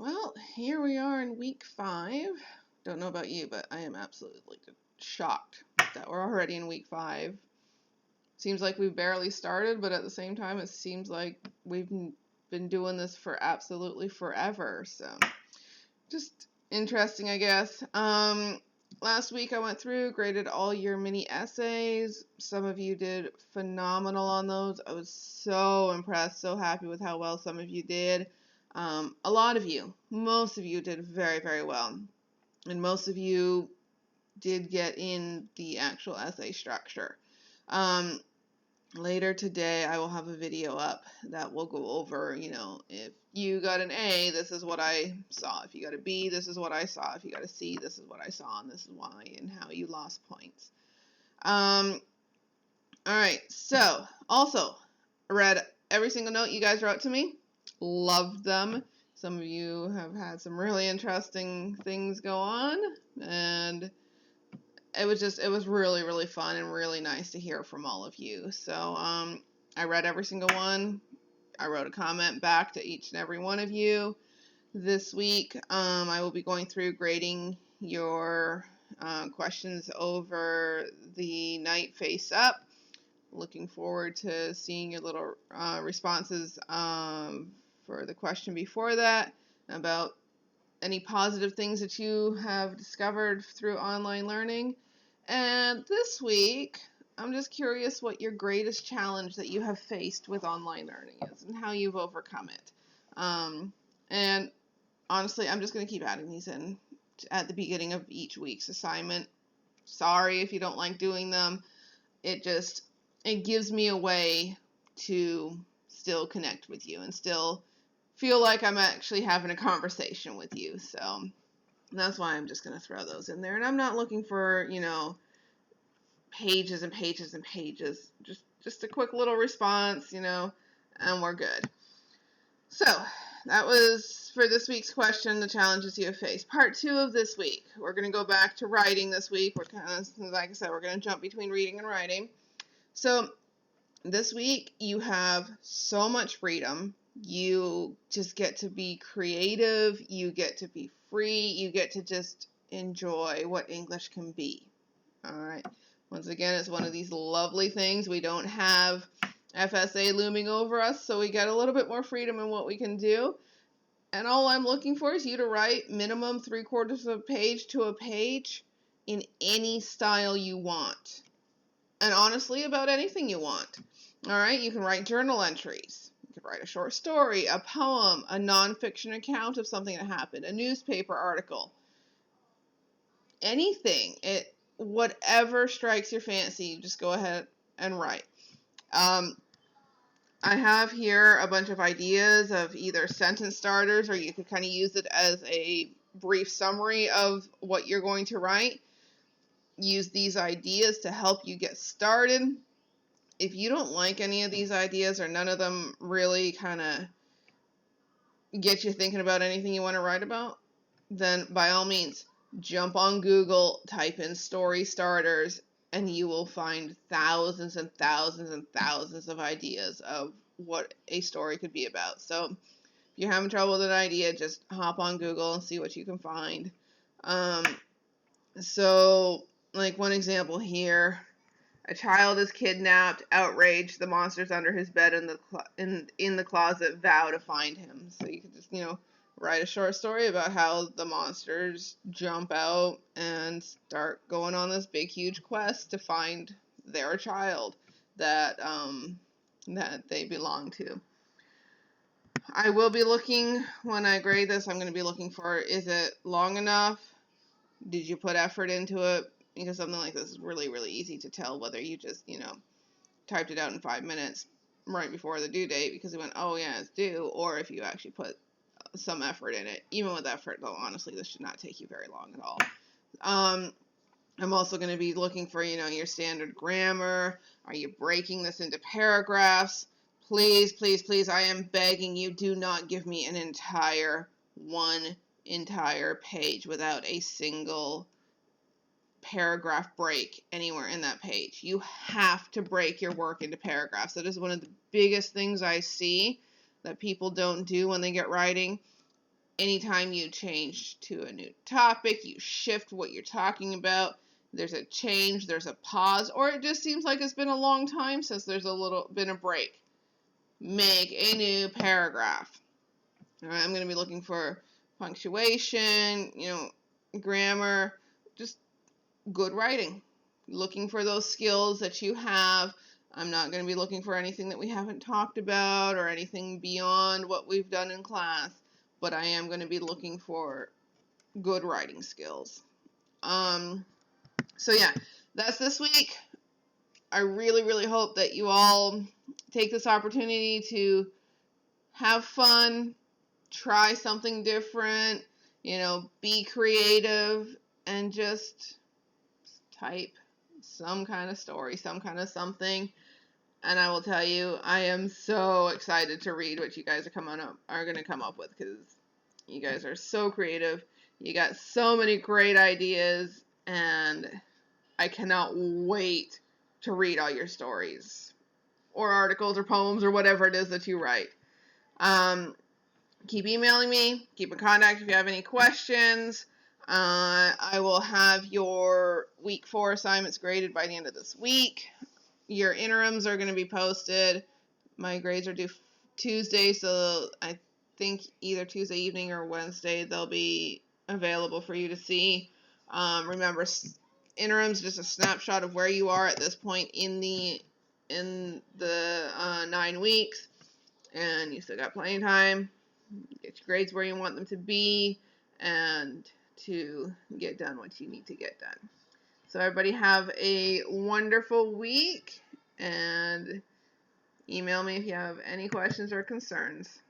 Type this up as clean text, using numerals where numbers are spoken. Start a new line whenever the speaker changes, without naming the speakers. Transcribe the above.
Well, here we are in week 5. Don't know about you, but I am absolutely shocked that we're already in week 5. Seems like we've barely started, but at the same time, it seems like we've been doing this for absolutely forever. So, just interesting, I guess. Last week I went through, graded all your mini essays. Some of you did phenomenal on those. I was so impressed, so happy with how well some of you did. A lot of you, most of you did very, very well. And most of you did get in the actual essay structure. Later today, I will have a video up that will go over, if you got an A, this is what I saw. If you got a B, this is what I saw. If you got a C, this is what I saw, and this is why, and how you lost points. All right, so also, I read every single note you guys wrote to me. Loved them. Some of you have had some really interesting things go on, and it was really, really fun and really nice to hear from all of you. So I read every single one. I wrote a comment back to each and every one of you. This week I will be going through grading your questions over the night face up. Looking forward to seeing your little responses for the question before that about any positive things that you have discovered through online learning. And this week, I'm just curious what your greatest challenge that you have faced with online learning is and how you've overcome it. And honestly, I'm just going to keep adding these in at the beginning of each week's assignment. Sorry if you don't like doing them. It gives me a way to still connect with you and still feel like I'm actually having a conversation with you. So that's why I'm just going to throw those in there. And I'm not looking for, pages and pages and pages. Just a quick little response, and we're good. So that was for this week's question, the challenges you have faced. Part 2 of this week. We're going to go back to writing this week. We're kind of, like I said, we're going to jump between reading and writing. So this week you have so much freedom. You just get to be creative. You get to be free. You get to just enjoy what English can be. All right. Once again, it's one of these lovely things. We don't have FSA looming over us, so we get a little bit more freedom in what we can do. And all I'm looking for is you to write minimum 3/4 of a page to a page in any style you want. And honestly, about anything you want. All right, you can write journal entries. You can write a short story, a poem, a nonfiction account of something that happened, a newspaper article. Anything. Whatever strikes your fancy, just go ahead and write. I have here a bunch of ideas of either sentence starters, or you could kind of use it as a brief summary of what you're going to write. Use these ideas to help you get started. If you don't like any of these ideas or none of them really kind of get you thinking about anything you want to write about, then by all means, jump on Google, type in story starters, and you will find thousands and thousands and thousands of ideas of what a story could be about. So if you're having trouble with an idea, just hop on Google and see what you can find. So, like one example here, a child is kidnapped, outraged, the monster's under his bed in the closet, vow to find him. So you could just, write a short story about how the monsters jump out and start going on this big, huge quest to find their child that they belong to. I will be looking, when I grade this, I'm going to be looking for, is it long enough? Did you put effort into it? Because something like this is really, really easy to tell whether you just, typed it out in 5 minutes right before the due date because you went, oh yeah, it's due, or if you actually put some effort in it. Even with effort, though, honestly, this should not take you very long at all. I'm also going to be looking for, your standard grammar. Are you breaking this into paragraphs? Please, please, please, I am begging you, do not give me an entire page without a single paragraph break anywhere in that page. You have to break your work into paragraphs. That is one of the biggest things I see that people don't do when they get writing. anytime you change to a new topic, you shift what you're talking about, there's a change, there's a pause, or it just seems like it's been a long time since there's been a break, make a new paragraph. All right, I'm going to be looking for punctuation, grammar, just good writing. Looking for those skills that you have. I'm not going to be looking for anything that we haven't talked about or anything beyond what we've done in class, but I am going to be looking for good writing skills. So yeah, that's this week. I really, really hope that you all take this opportunity to have fun, try something different, be creative, and just type some kind of story, some kind of something. And I will tell you, I am so excited to read what you guys are going to come up with, because you guys are so creative. You got so many great ideas, and I cannot wait to read all your stories or articles or poems or whatever it is that you write. Keep emailing me. Keep in contact if you have any questions. I will have your week 4 assignments graded by the end of this week. Your interims are going to be posted. My grades are due Tuesday, so I think either Tuesday evening or Wednesday they'll be available for you to see. Remember, interims just a snapshot of where you are at this point in the 9 weeks, and you still got plenty of time. Get your grades where you want them to be, and to get done what you need to get done. So everybody have a wonderful week, and email me if you have any questions or concerns.